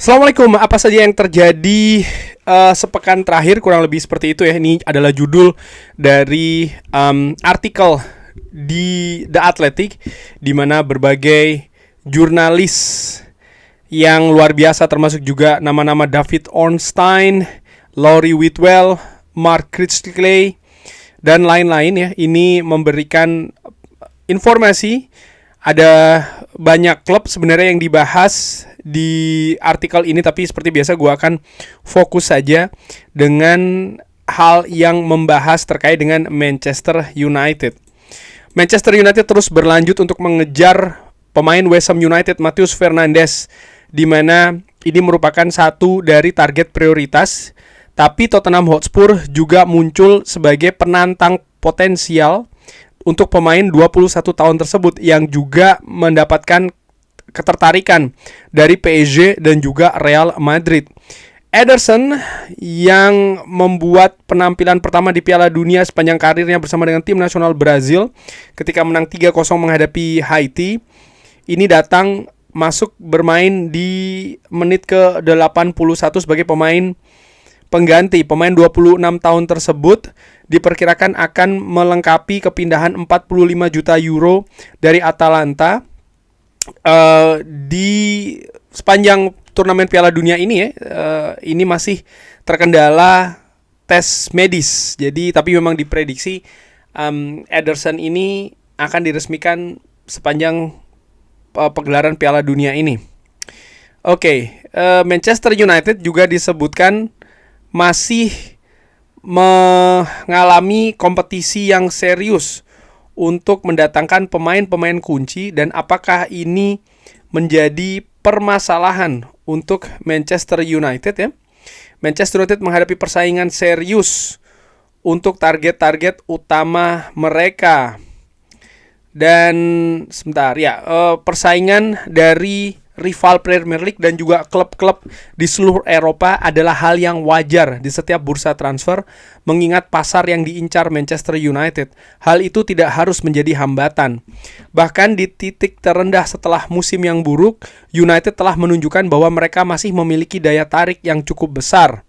Assalamualaikum, apa saja yang terjadi sepekan terakhir, kurang lebih seperti itu ya. Ini adalah judul dari artikel di The Athletic, di mana berbagai jurnalis yang luar biasa, termasuk juga nama-nama David Ornstein, Laurie Whitwell, Mark Critchley, dan lain-lain ya, ini memberikan informasi. Ada banyak klub sebenarnya yang dibahas di artikel ini, tapi seperti biasa gue akan fokus saja dengan hal yang membahas terkait dengan Manchester United. Manchester United terus berlanjut untuk mengejar pemain West Ham United Matheus Fernandes, di mana ini merupakan satu dari target prioritas. Tapi Tottenham Hotspur juga muncul sebagai penantang potensial untuk pemain 21 tahun tersebut yang juga mendapatkan ketertarikan dari PSG dan juga Real Madrid. Ederson yang membuat penampilan pertama di Piala Dunia sepanjang karirnya bersama dengan tim nasional Brazil ketika menang 3-0 menghadapi Haiti. Ini datang masuk bermain di menit ke-81 sebagai pemain pengganti. Pemain 26 tahun tersebut diperkirakan akan melengkapi kepindahan 45 juta euro dari Atalanta di sepanjang turnamen Piala Dunia ini ya. Ini masih terkendala tes medis. Jadi tapi memang diprediksi Ederson ini akan diresmikan sepanjang pegelaran Piala Dunia ini. Manchester United juga disebutkan masih mengalami kompetisi yang serius untuk mendatangkan pemain-pemain kunci, dan apakah ini menjadi permasalahan untuk Manchester United ya. Manchester United menghadapi persaingan serius untuk target-target utama mereka. Dan persaingan dari rival Premier League dan juga klub-klub di seluruh Eropa adalah hal yang wajar di setiap bursa transfer, mengingat pasar yang diincar Manchester United. Hal itu tidak harus menjadi hambatan. Bahkan di titik terendah setelah musim yang buruk, United telah menunjukkan bahwa mereka masih memiliki daya tarik yang cukup besar.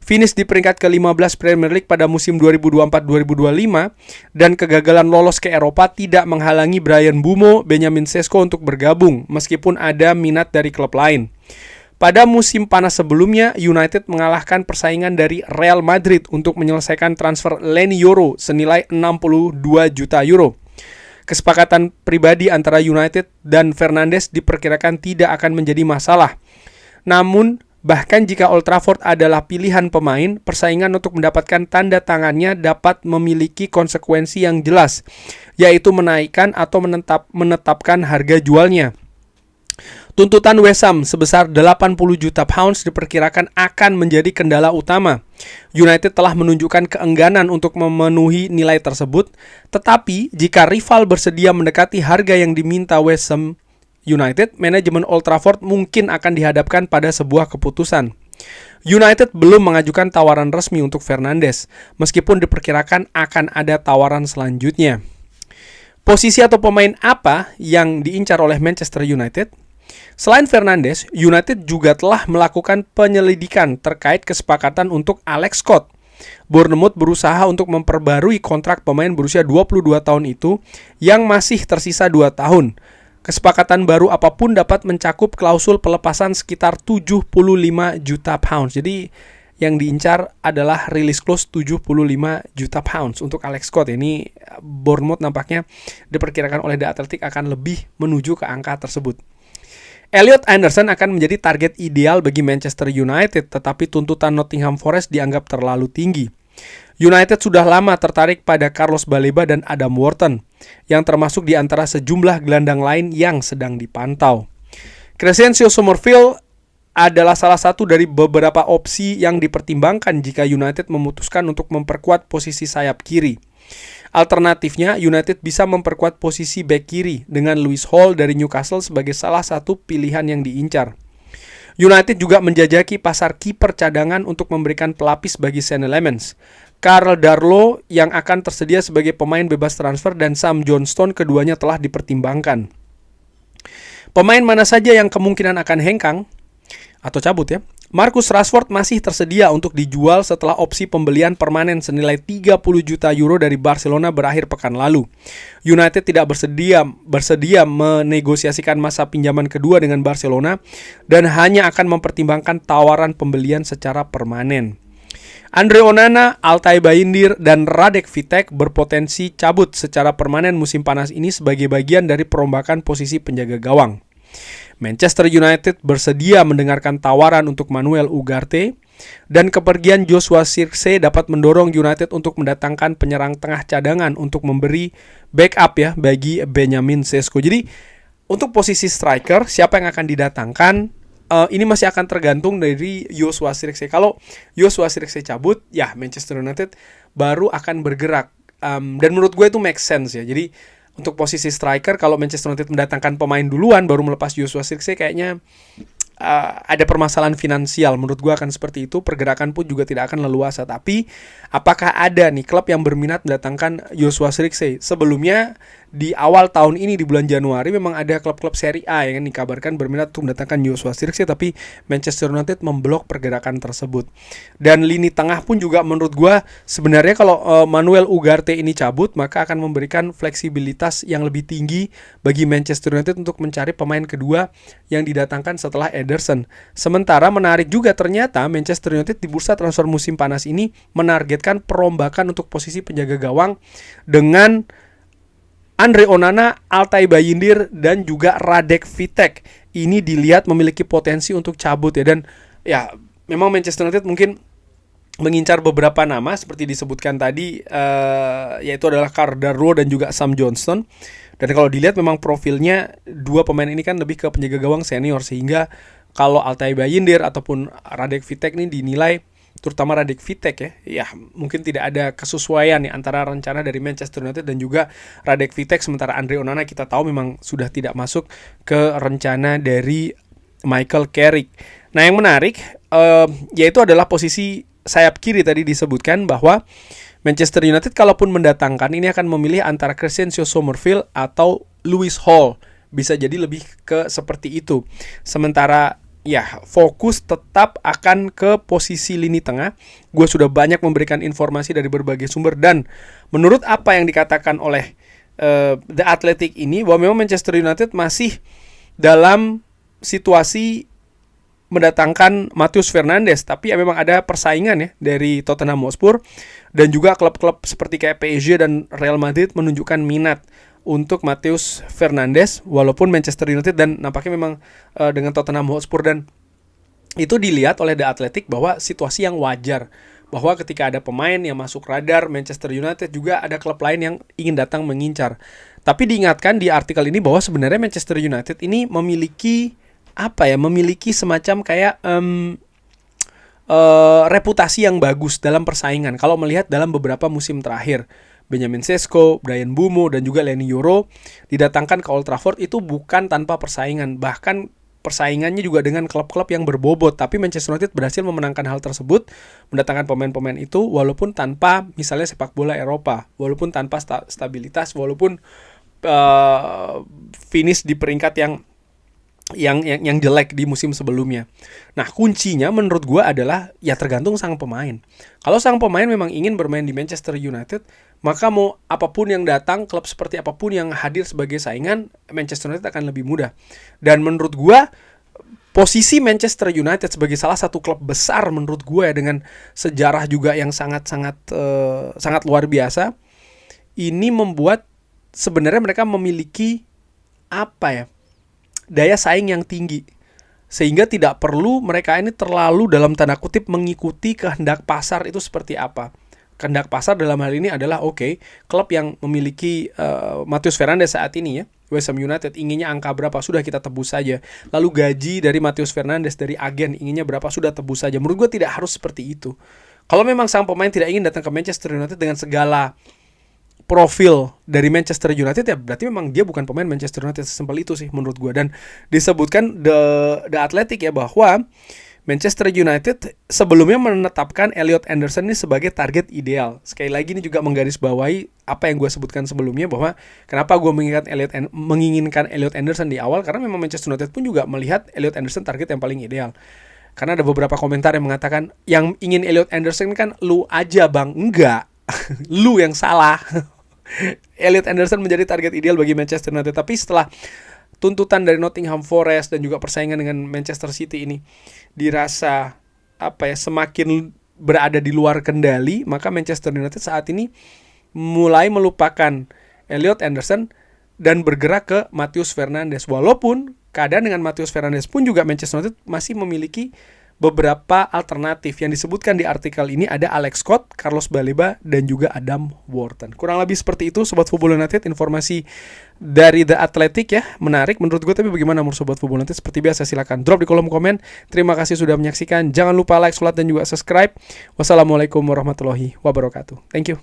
Finish di peringkat ke-15 Premier League pada musim 2024-2025 dan kegagalan lolos ke Eropa tidak menghalangi Bryan Mbeumo, Benjamin Sesko untuk bergabung meskipun ada minat dari klub lain. Pada musim panas sebelumnya, United mengalahkan persaingan dari Real Madrid untuk menyelesaikan transfer Leny Yoro senilai 62 juta euro. Kesepakatan pribadi antara United dan Fernandes diperkirakan tidak akan menjadi masalah. Namun, bahkan jika Old Trafford adalah pilihan pemain, persaingan untuk mendapatkan tanda tangannya dapat memiliki konsekuensi yang jelas, yaitu menaikkan atau menetapkan harga jualnya. Tuntutan West Ham sebesar 80 juta pounds diperkirakan akan menjadi kendala utama. United telah menunjukkan keengganan untuk memenuhi nilai tersebut, tetapi jika rival bersedia mendekati harga yang diminta West Ham United, manajemen Old Trafford mungkin akan dihadapkan pada sebuah keputusan. United belum mengajukan tawaran resmi untuk Fernandes, meskipun diperkirakan akan ada tawaran selanjutnya. Posisi atau pemain apa yang diincar oleh Manchester United? Selain Fernandes, United juga telah melakukan penyelidikan terkait kesepakatan untuk Alex Scott. Bournemouth berusaha untuk memperbarui kontrak pemain berusia 22 tahun itu yang masih tersisa 2 tahun. Kesepakatan baru apapun dapat mencakup klausul pelepasan sekitar 75 juta pounds. Jadi yang diincar adalah release clause 75 juta pounds untuk Alex Scott. Ini Bournemouth nampaknya diperkirakan oleh The Athletic akan lebih menuju ke angka tersebut. Elliot Anderson akan menjadi target ideal bagi Manchester United, tetapi tuntutan Nottingham Forest dianggap terlalu tinggi. United sudah lama tertarik pada Carlos Baleba dan Adam Wharton, yang termasuk di antara sejumlah gelandang lain yang sedang dipantau. Crescencio Summerfield adalah salah satu dari beberapa opsi yang dipertimbangkan jika United memutuskan untuk memperkuat posisi sayap kiri. Alternatifnya, United bisa memperkuat posisi bek kiri dengan Lewis Hall dari Newcastle sebagai salah satu pilihan yang diincar. United juga menjajaki pasar kiper cadangan untuk memberikan pelapis bagi Sean Lemens. Karl Darlow yang akan tersedia sebagai pemain bebas transfer dan Sam Johnstone, keduanya telah dipertimbangkan. Pemain mana saja yang kemungkinan akan hengkang? atau cabut ya. Marcus Rashford masih tersedia untuk dijual setelah opsi pembelian permanen senilai 30 juta euro dari Barcelona berakhir pekan lalu. United tidak bersedia menegosiasikan masa pinjaman kedua dengan Barcelona dan hanya akan mempertimbangkan tawaran pembelian secara permanen. Andre Onana, Altay Bayindir, dan Radek Vitek berpotensi cabut secara permanen musim panas ini sebagai bagian dari perombakan posisi penjaga gawang. Manchester United bersedia mendengarkan tawaran untuk Manuel Ugarte, dan kepergian Joshua Zirkzee dapat mendorong United untuk mendatangkan penyerang tengah cadangan untuk memberi backup ya bagi Benjamin Sesko. Jadi untuk posisi striker siapa yang akan didatangkan ini masih akan tergantung dari Joshua Zirkzee. Kalau Joshua Zirkzee cabut, ya Manchester United baru akan bergerak. Dan menurut gue itu make sense ya. Jadi untuk posisi striker, kalau Manchester United mendatangkan pemain duluan baru melepas Joshua Zirkzee, kayaknya ada permasalahan finansial. Menurut gue akan seperti itu. Pergerakan pun juga tidak akan leluasa. Tapi apakah ada nih klub yang berminat mendatangkan Joshua Zirkzee? Sebelumnya di awal tahun ini di bulan Januari memang ada klub-klub Serie A yang dikabarkan berminat untuk mendatangkan Joshua Zirkzee, tapi Manchester United memblok pergerakan tersebut. Dan lini tengah pun juga menurut gue sebenarnya kalau Manuel Ugarte ini cabut, maka akan memberikan fleksibilitas yang lebih tinggi bagi Manchester United untuk mencari pemain kedua yang didatangkan setelah Ederson. Sementara menarik juga ternyata Manchester United di bursa transfer musim panas ini menargetkan perombakan untuk posisi penjaga gawang dengan Andre Onana, Altay Bayindir, dan juga Radek Vitek. Ini dilihat memiliki potensi untuk cabut ya. Dan ya memang Manchester United mungkin mengincar beberapa nama seperti disebutkan tadi, yaitu adalah Cardarro dan juga Sam Johnston. Dan kalau dilihat memang profilnya dua pemain ini kan lebih ke penjaga gawang senior, sehingga kalau Altay Bayindir ataupun Radek Vitek ini dinilai, terutama Radek Vitek ya mungkin tidak ada kesesuaian ya antara rencana dari Manchester United dan juga Radek Vitek. Sementara Andre Onana kita tahu memang sudah tidak masuk ke rencana dari Michael Carrick. Nah yang menarik yaitu adalah posisi sayap kiri. Tadi disebutkan bahwa Manchester United kalaupun mendatangkan ini akan memilih antara Crescencio Summerville atau Lewis Hall. Bisa jadi lebih ke seperti itu. Sementara ya, fokus tetap akan ke posisi lini tengah. Gue sudah banyak memberikan informasi dari berbagai sumber, dan menurut apa yang dikatakan oleh The Athletic ini, bahwa memang Manchester United masih dalam situasi mendatangkan Matheus Fernandes, tapi ya memang ada persaingan ya dari Tottenham Hotspur, dan juga klub-klub seperti kayak PSG dan Real Madrid menunjukkan minat untuk Matheus Fernandes, walaupun Manchester United dan nampaknya memang dengan Tottenham Hotspur, dan itu dilihat oleh The Athletic bahwa situasi yang wajar, bahwa ketika ada pemain yang masuk radar Manchester United, juga ada klub lain yang ingin datang mengincar. Tapi diingatkan di artikel ini bahwa sebenarnya Manchester United ini memiliki memiliki semacam kayak reputasi yang bagus dalam persaingan. Kalau melihat dalam beberapa musim terakhir, Benjamin Sesko, Bryan Mbeumo, dan juga Leny Yoro didatangkan ke Old Trafford itu bukan tanpa persaingan. Bahkan persaingannya juga dengan klub-klub yang berbobot. Tapi Manchester United berhasil memenangkan hal tersebut, mendatangkan pemain-pemain itu walaupun tanpa misalnya sepak bola Eropa, walaupun tanpa stabilitas, walaupun finish di peringkat yang jelek di musim sebelumnya. Nah, kuncinya menurut gue adalah ya tergantung sang pemain. Kalau sang pemain memang ingin bermain di Manchester United, maka mau apapun yang datang, klub seperti apapun yang hadir sebagai saingan, Manchester United akan lebih mudah. Dan menurut gue, posisi Manchester United sebagai salah satu klub besar menurut gue dengan sejarah juga yang sangat luar biasa, ini membuat sebenarnya mereka memiliki daya saing yang tinggi, sehingga tidak perlu mereka ini terlalu dalam tanda kutip mengikuti kehendak pasar itu seperti apa. Kehendak pasar dalam hal ini adalah klub yang memiliki Matheus Fernandes saat ini ya, West Ham United inginnya angka berapa, sudah kita tebus saja. Lalu gaji dari Matheus Fernandes dari agen inginnya berapa, sudah tebus saja. Menurut gue tidak harus seperti itu. Kalau memang sang pemain tidak ingin datang ke Manchester United dengan segala profil dari Manchester United, ya berarti memang dia bukan pemain Manchester United. Sesimpel itu sih menurut gue. Dan disebutkan The Athletic ya bahwa Manchester United sebelumnya menetapkan Elliot Anderson ini sebagai target ideal. Sekali lagi ini juga menggarisbawahi apa yang gue sebutkan sebelumnya, bahwa kenapa gue menginginkan Elliot Anderson di awal, karena memang Manchester United pun juga melihat Elliot Anderson target yang paling ideal. Karena ada beberapa komentar yang mengatakan yang ingin Elliot Anderson kan lu aja bang. Enggak. Lu yang salah. Elliot Anderson menjadi target ideal bagi Manchester United. Tapi setelah tuntutan dari Nottingham Forest dan juga persaingan dengan Manchester City ini dirasa semakin berada di luar kendali, maka Manchester United saat ini mulai melupakan Elliot Anderson dan bergerak ke Matheus Fernandes. Walaupun keadaan dengan Matheus Fernandes pun juga Manchester United masih memiliki beberapa alternatif. Yang disebutkan di artikel ini ada Alex Scott, Carlos Baleba, dan juga Adam Wharton. Kurang lebih seperti itu Sobat Football United, informasi dari The Athletic ya. Menarik menurut gue, tapi bagaimana menurut Sobat Football United? Seperti biasa silahkan drop di kolom komen. Terima kasih sudah menyaksikan. Jangan lupa like, subscribe, dan juga subscribe. Wassalamualaikum warahmatullahi wabarakatuh. Thank you.